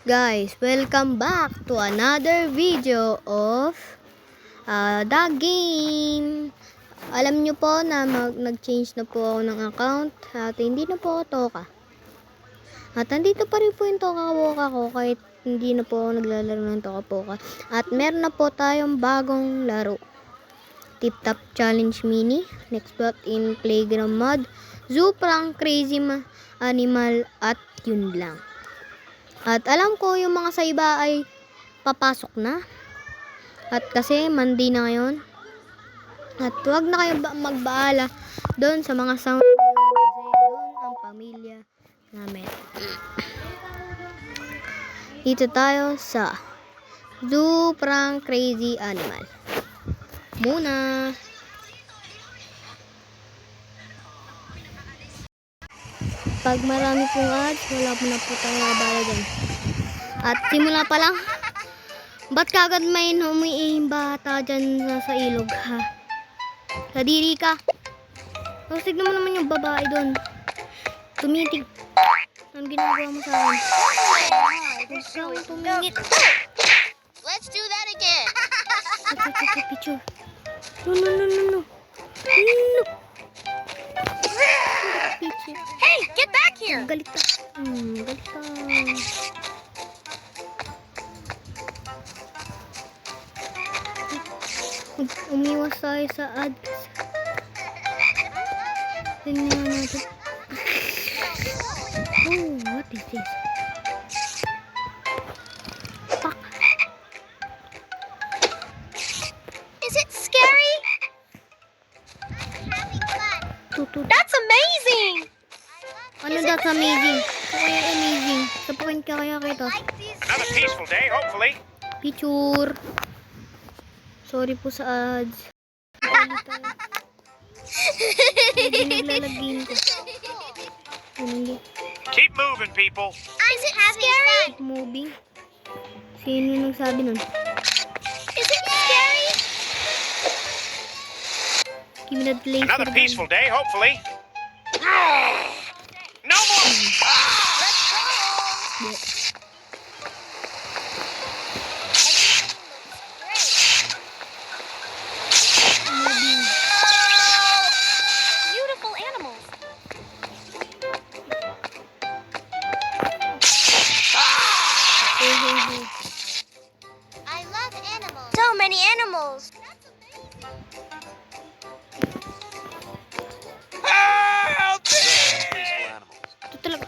Guys, welcome back to another video of the game. Alam nyo po na nag-change na po ako ng account at hindi na po ako Toka. At nandito pa rin po yung Toka Boka ko kahit hindi na po ako naglalaro ng Toka Boka. At meron na po tayong bagong laro. Tip Tap Challenge Mini, next plot in Playground Mod, Zoo Prank Crazy Animal at yun lang. At alam ko yung mga sa iba ay papasok na. At kasi Monday na ngayon. At huwag na kayo magbaala doon sa mga sound. Kasi doon ang pamilya namin. Dito tayo sa Zoo Prank Crazy Animal. Muna. Pag marami pong ads, wala po na po tayo nabala dyan. At simula pa lang, ba't kagad may umiihing bata dyan sa ilog, ha? Kadiri ka. Tapos tignan mo naman yung babae doon. Tumitig. Anong ginagawa mo sa akin? Huwag kang tumingit. Let's do that again. Picture. No. Picture. Hey, get back here. Galit ka. Galit ka. Umiwas tayo sa ads. Tingnan natin. Oh, what is this? Fuck. Is it scary? I'm having fun. Tutut. That's amazing. Ano that's amazing? Kaya amazing. Sapakin ka kaya kita. Another peaceful day, hopefully. Picture. Sorry po sa ads. Hindi naglalagin ko. Hindi. Keep moving, people. Is it scary? Moving. Sino yung nagsabi nun? Is it scary? Give me that place. Another peaceful day, hopefully. No more. Beautiful animals. I love animals. So many animals. Help me! Ito talaga.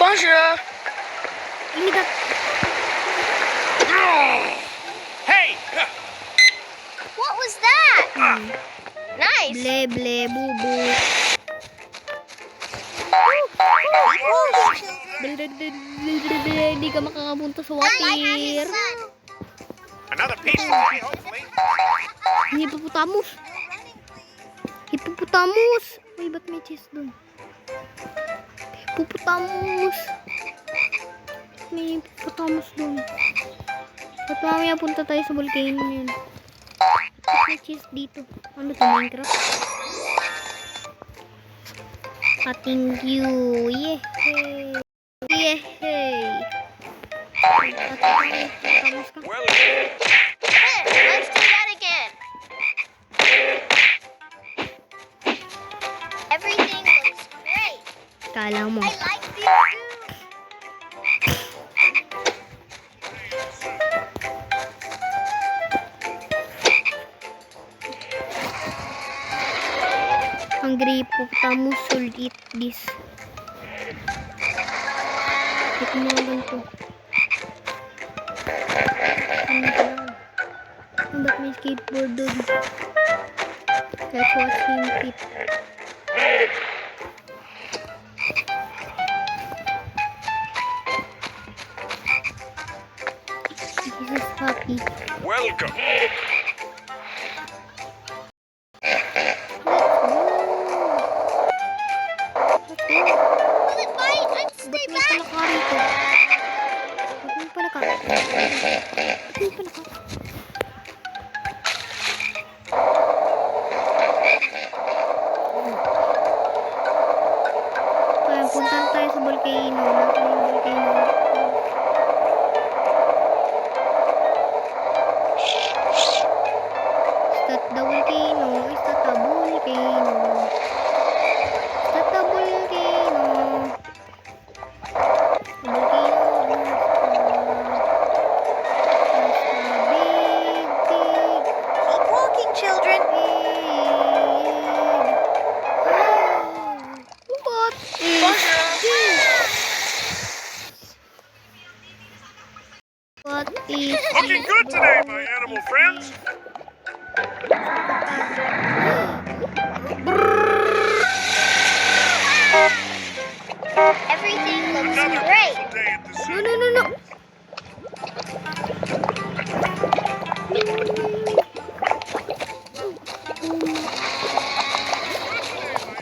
Bonjour. Give me that. Hey! What was that? Nice. Ble, bubu. Hindi ka makakapunta sa water. Another peaceful day, hopefully. Hippopotamus. Hippopotamus. Uy, ba't may chest dun? Hippopotamus. May hippopotamus dun. Ba't mamaya punta tayo sa volcano yun? Ba't may chest dito? Ano to, Minecraft? Thank you. Yehey. Yehey. Hippopotamus ka. Well, Let's do that again. Everything looks great. Kala mo. I like this too. Hungry hippopotamus should eat this. Ito mo lang ganito. Ano ba? Ba't may skateboard doon? Let's watch him eat. This is happy. welcome. Will it bite? I'd stay Ba't may back. palaka rito? Ba't may palaka? Ba't may palaka? that the volcano? Is that a volcano? Is that a volcano? Keep walking, children. What is this? What is Looking good today, my animal friends. Everything looks Another great. peaceful day at the zoo. No.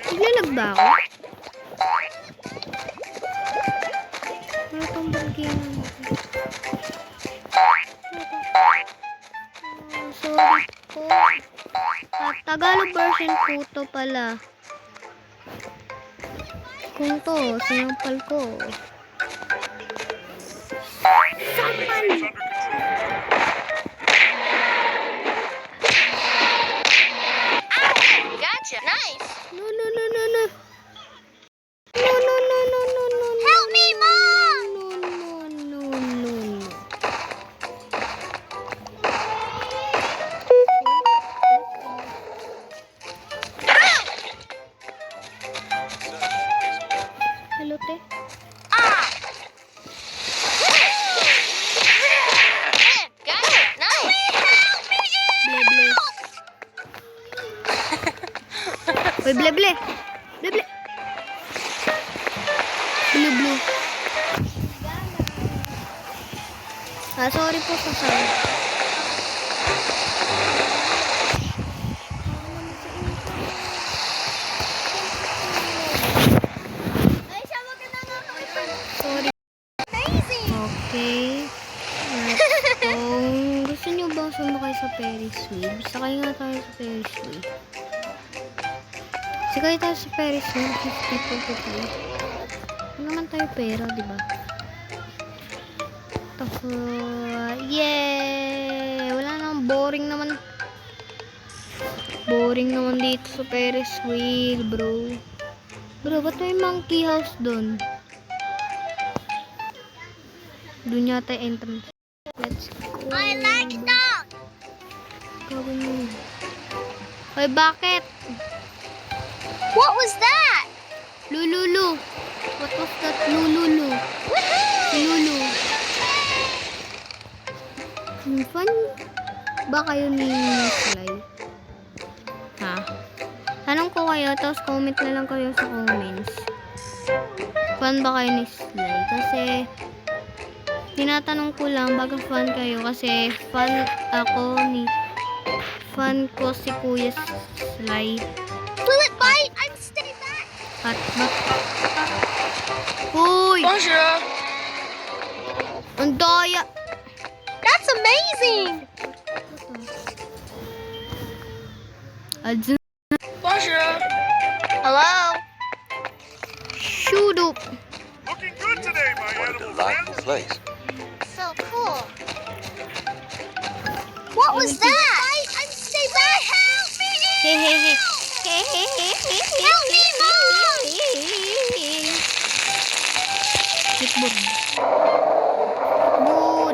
Naglalag ba ako? Ano tong bagyan? Sorry po. Tagalog version po to pala. Kung to, sinampal ko. Sampal! It's under control. Gotcha. Nice. No. No. Help me, Mom! No. Hello, te. Gotcha. Nice. Ble. Uy, ble. Blue. Sorry po sa sound. Sorry. Amazing. Okay. Let's go. Gusto niyo bang sumakay sa Ferris wheel? Sakay nga tayo sa Ferris wheel. Sakay tayo sa Ferris wheel. 50 po to play. Ano naman tayo pera, di ba? Tako. Yay! Wala naman. Boring naman. Boring naman dito sa Ferris wheel, bro. Bro, ba't may monkey house dun? Doon yata yung entrance. Let's go. I like dog. Gawin mo. Hoy, bakit? What was that? Lululu. What was that? Lululu. Lulu. Fun ba kayo ni Sly? Ha? Tanong ko kayo, tapos comment na lang kayo sa comments. Fun ba kayo ni Sly? Kasi tinatanong ko lang baga fan kayo kasi fan ko si Kuya Sly Will it bite? I'm stay back. at Uy! Bonjour. Ang daya! That's amazing. Adjun. Bonjour. Hello. Shoot up! Looking good today, my What a animal delightful friends. place. So cool. What was that? I'm stay back. Help me. Hehehe. Help me, Mom. Skateboard.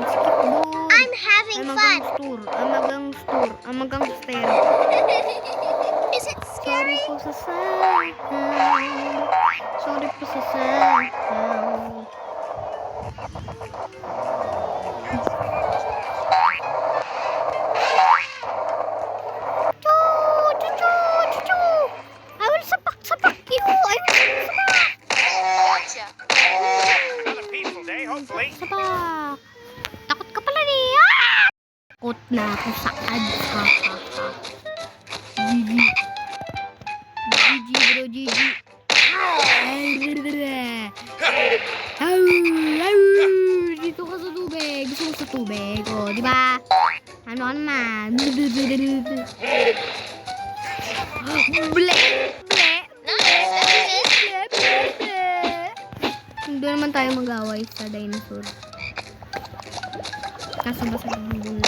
Skateboard. I'm having fun. Amagang stair. Is it Sorry scary? po sa sound. Sorry po sa sound. I will sapak you. Gotcha. Another peaceful day, hopefully. Sapak. Takot ka pala niya. Takot na ako sa ads. GG. GG bro, GG. Dito ka sa tubig. Gusto mo sa tubig. O, di ba? Ano ka naman? Ble! Hindi naman tayo mag-away sa dinosaur. Kaso basta ng bulo.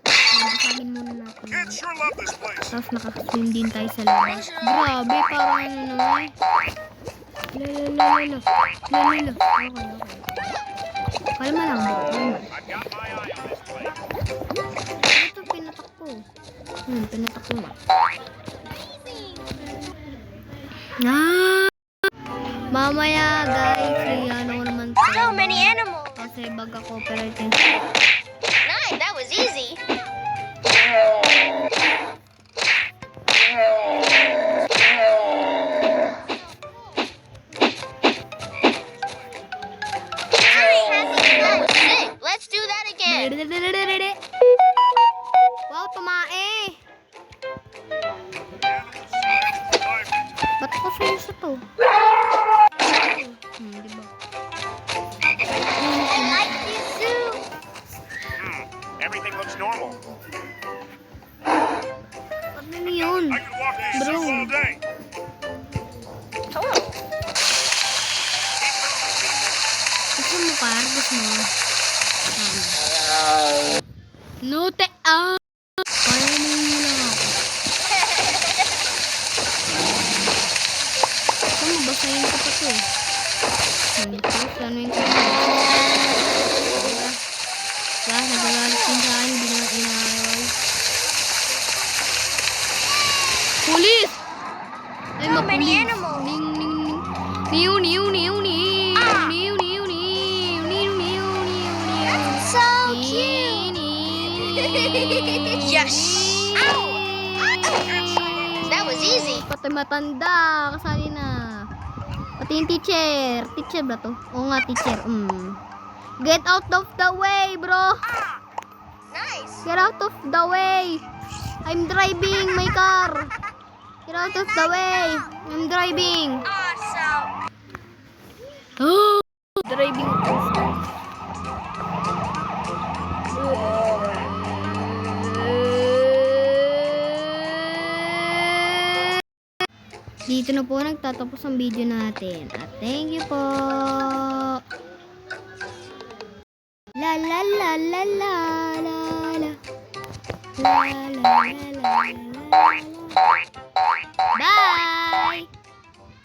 Basta Tawagin muna natin. Kids sure love this place. Tapos nakaswim din tayo sa labas. Grabe, parang ano naman. Lalo. Okay. Kalma lang, bro. Kalma. I've got my eye on this place. Ito, pinatak ko. Pinatak ko nga. Mamaya, guys. Ano naman to. So many animals. Kasi baga cooperate yung Nice, that was easy. That was sick. Let's do that again. Wow, tumae. Ba't ko sa to? Diba? Like this zoo. Everything looks normal. Ano yun? I could walk these Bro. zoos all day. Oh. Gusto mo, par? Gusto mo? No, Kaya mo lang ako. Gusto mo, basahin ko pa to. Ano yung nagagalit din sa akin, hindi na inaaway. Pulis! Ay, So many mapulis. animals. So cute. Yes. Ow. That was easy. Pati matanda, kasali na. Pati yung teacher. Teacher ba to? Oo nga, teacher. Get out of the way, bro. Nice. Get out of the way. I'm driving my car. Get out of the way. I'm driving. Awesome. Oh, driving. Dito na po nagtatapos ang video natin. At thank you po. La la la la la la la. La la la la la la. Bye!